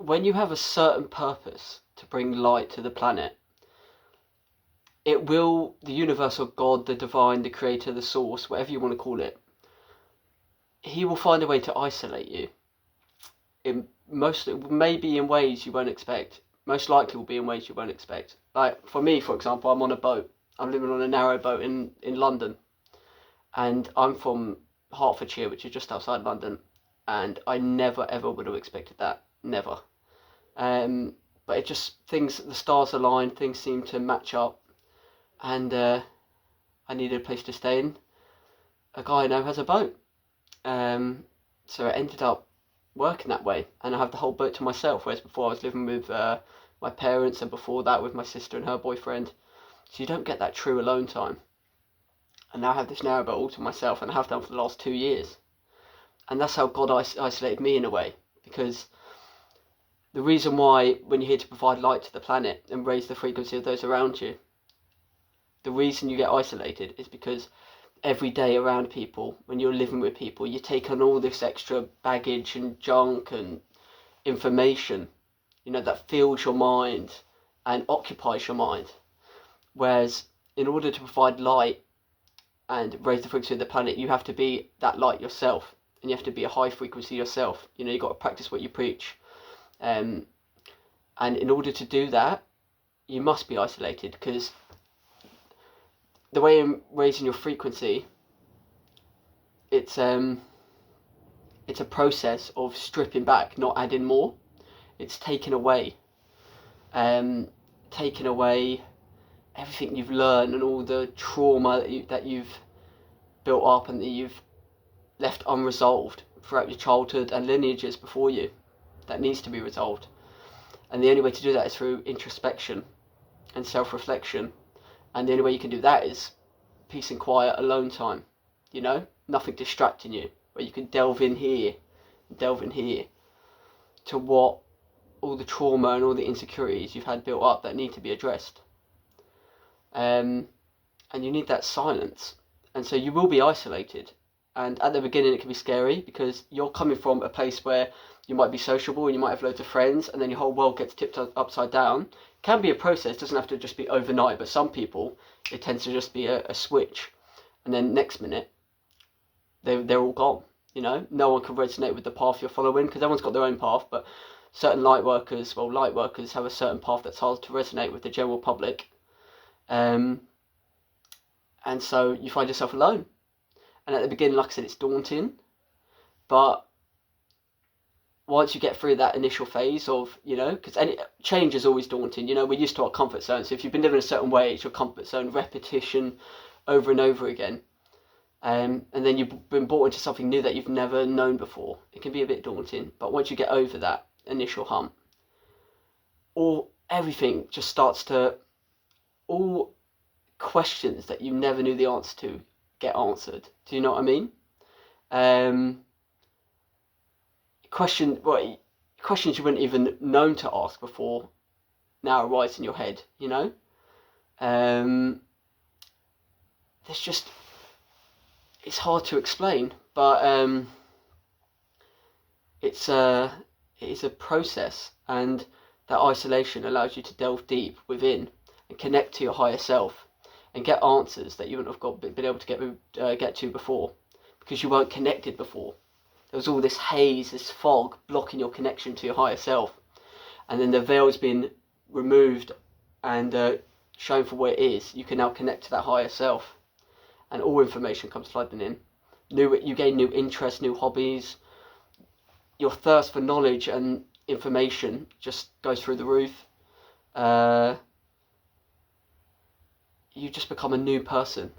when you have a certain purpose to bring light to the planet, the universe or God, the divine, the creator, the source, whatever you want to call it, he will find a way to isolate you. Maybe in ways you won't expect. Most likely will be in ways you won't expect. Like for me, for example, I'm on a boat. I'm living on a narrow boat in London. And I'm from Hertfordshire, which is just outside London. And I never, ever would have expected that. Never. But it just, the stars aligned, things seem to match up. And I needed a place to stay in. A guy I know has a boat. So it ended up working that way, and I have the whole boat to myself, whereas before I was living with my parents, and before that with my sister and her boyfriend, so you don't get that true alone time. And now I have this narrow boat all to myself, and I have done for the last 2 years. And that's how God isolated me in a way, because the reason why when you're here to provide light to the planet and raise the frequency of those around you, the reason you get isolated is because every day around people, when you're living with people, you take on all this extra baggage and junk and information, that fills your mind and occupies your mind. Whereas in order to provide light and raise the frequency of the planet, you have to be that light yourself, and you have to be a high frequency yourself. You've got to practice what you preach. And in order to do that, you must be isolated, because the way in raising your frequency, it's a process of stripping back, not adding more. It's taking away everything you've learned and all the trauma that you've built up and that you've left unresolved throughout your childhood and lineages before you. That needs to be resolved. And the only way to do that is through introspection and self-reflection. And the only way you can do that is peace and quiet, alone time, nothing distracting you, where you can delve in here to what all the trauma and all the insecurities you've had built up that need to be addressed. And you need that silence. And so you will be isolated. And at the beginning it can be scary, because you're coming from a place where you might be sociable and you might have loads of friends, and then your whole world gets tipped upside down. It can be a process, doesn't have to just be overnight, but some people, it tends to just be a switch, and then next minute they're all gone. No one can resonate with the path you're following, because everyone's got their own path, but certain light workers have a certain path that's hard to resonate with the general public, and so you find yourself alone. And at the beginning, like I said, it's daunting, but once you get through that initial phase of, because any change is always daunting. We're used to our comfort zone. So if you've been living a certain way, it's your comfort zone, repetition over and over again. And then you've been brought into something new that you've never known before. It can be a bit daunting. But once you get over that initial hump, everything just starts to, all questions that you never knew the answer to get answered. Do you know what I mean? Questions you wouldn't even known to ask before now arise in your head. It's hard to explain, but it is a process, and that isolation allows you to delve deep within and connect to your higher self and get answers that you wouldn't have been able to get to before, because you weren't connected before. There was all this haze, this fog blocking your connection to your higher self. And then the veil's been removed and shown for what it is. You can now connect to that higher self. And all information comes flooding in. You gain new interests, new hobbies. Your thirst for knowledge and information just goes through the roof. You just become a new person.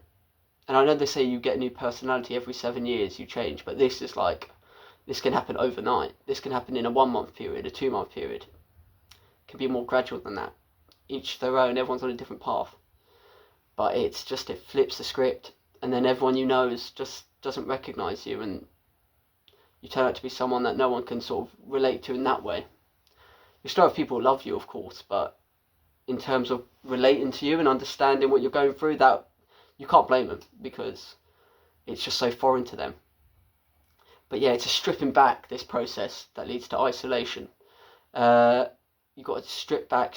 And I know they say you get a new personality every 7 years, you change. But this can happen overnight. This can happen in a 1 month period, a 2 month period. It can be more gradual than that. Each their own, everyone's on a different path. But it flips the script, and then everyone you know just doesn't recognise you, and you turn out to be someone that no one can sort of relate to in that way. You still have people who love you, of course, but in terms of relating to you and understanding what you're going through, that you can't blame them, because it's just so foreign to them. But yeah, it's a stripping back, this process that leads to isolation. You've got to strip back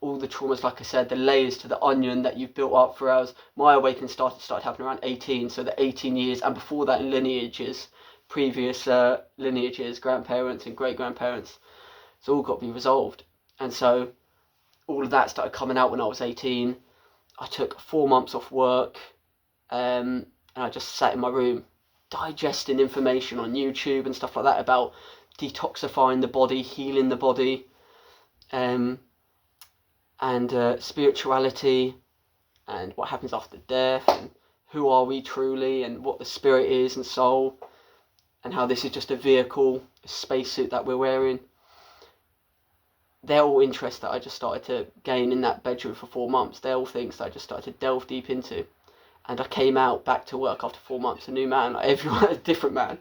all the traumas, like I said, the layers to the onion that you've built up for hours. My awakening started happening around 18, so the 18 years, and before that in lineages, previous lineages, grandparents and great-grandparents, it's all got to be resolved. And so all of that started coming out when I was 18. I took 4 months off work, and I just sat in my room digesting information on YouTube and stuff like that about detoxifying the body, healing the body, and spirituality, and what happens after death, and who are we truly, and what the spirit is and soul, and how this is just a vehicle, a spacesuit that we're wearing. They're all interests that I just started to gain in that bedroom for 4 months. They're all things that I just started to delve deep into. And I came out back to work after 4 months, a new man, like everyone, a different man.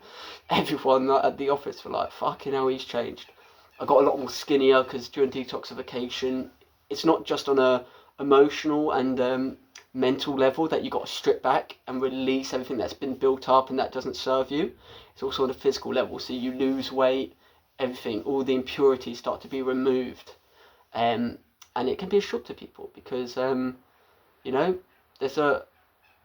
Everyone at the office were like, fucking hell, he's changed. I got a lot more skinnier because during detoxification, it's not just on a emotional and mental level that you got to strip back and release everything that's been built up and that doesn't serve you. It's also on a physical level, so you lose weight, everything, all the impurities start to be removed, and it can be a shock to people because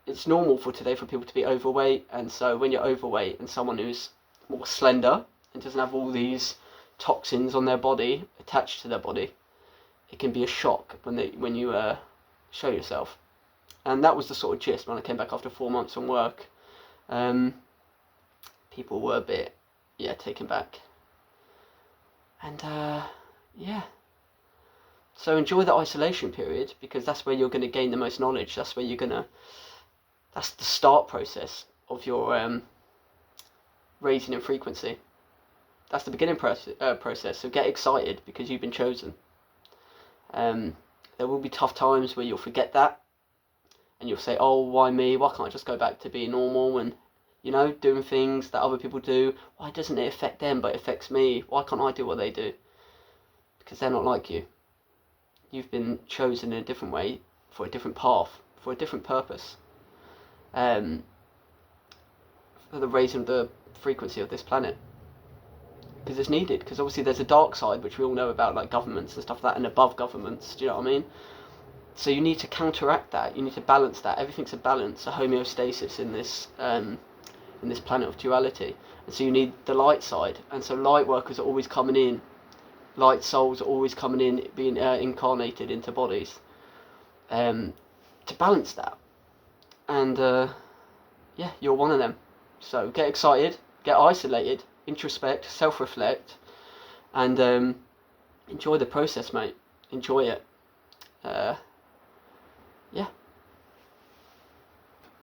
it's normal for today for people to be overweight, and so when you're overweight and someone who's more slender and doesn't have all these toxins on their body attached to their body, it can be a shock when you show yourself. And that was the sort of gist when I came back after 4 months from work. People were a bit taken back. And so enjoy the isolation period, because that's where you're going to gain the most knowledge. That's the start process of your raising in frequency. That's the beginning process. So get excited because you've been chosen. There will be tough times where you'll forget that, and you'll say, oh, why me? Why can't I just go back to being normal and doing things that other people do? Why doesn't it affect them but it affects me? Why can't I do what they do? Because they're not like you. You've been chosen in a different way, for a different path, for a different purpose, for the raising of the frequency of this planet. Because it's needed, because obviously there's a dark side, which we all know about, like governments and stuff like that, and above governments, do you know what I mean? So you need to counteract that, you need to balance that. Everything's a balance, a homeostasis in this planet of duality. And so you need the light side, and so light workers are always coming in, light souls are always coming in, being incarnated into bodies, to balance that. And you're one of them. So get excited, get isolated, introspect, self-reflect, and enjoy the process, mate. Enjoy it.